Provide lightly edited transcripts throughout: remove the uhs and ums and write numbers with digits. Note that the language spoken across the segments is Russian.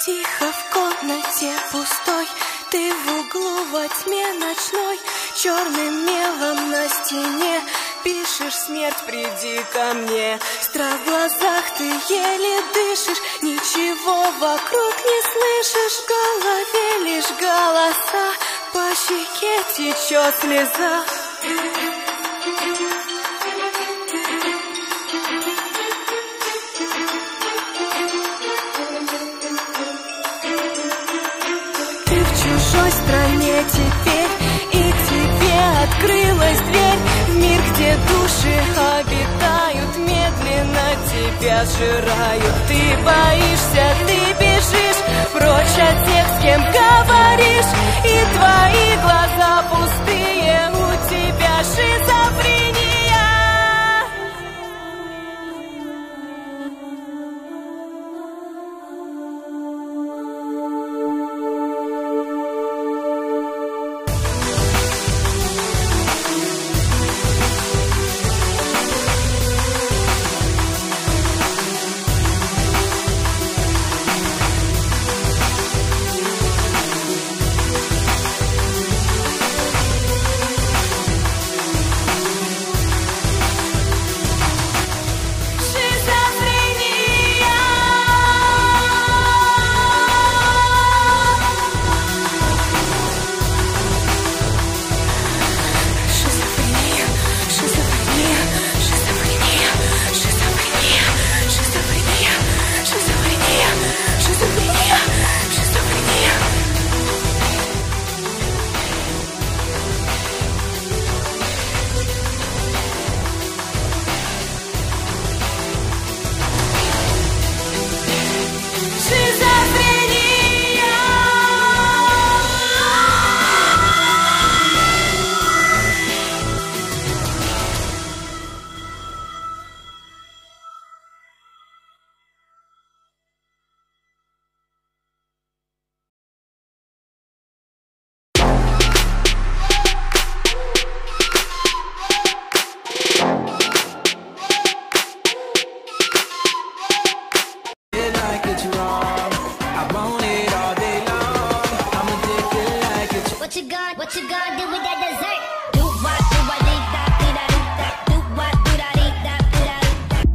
Тихо в комнате пустой, ты в углу во тьме ночной, черным мелом на стене пишешь: смерть, приди ко мне. Страх в глазах, ты еле дышишь, ничего вокруг не слышишь. В голове лишь голоса, по щеке течет слеза. В чужой стране теперь, и к тебе открылась дверь в мир, где души обитают, медленно тебя сжирают. Ты боишься, ты бежишь прочь от тех, с кем говоришь, и твои глаза пустые, у тебя шизофрения. What you gonna do with that dessert? Do what, do I leave that, do that, do what, do that, eat that, do that.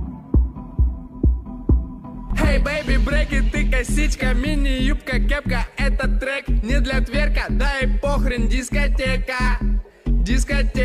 Hey, baby, брейки, ты косичка, мини-юбка, кепка. Этот трек не для тверка, да и похрен, дискотека. Дискотека.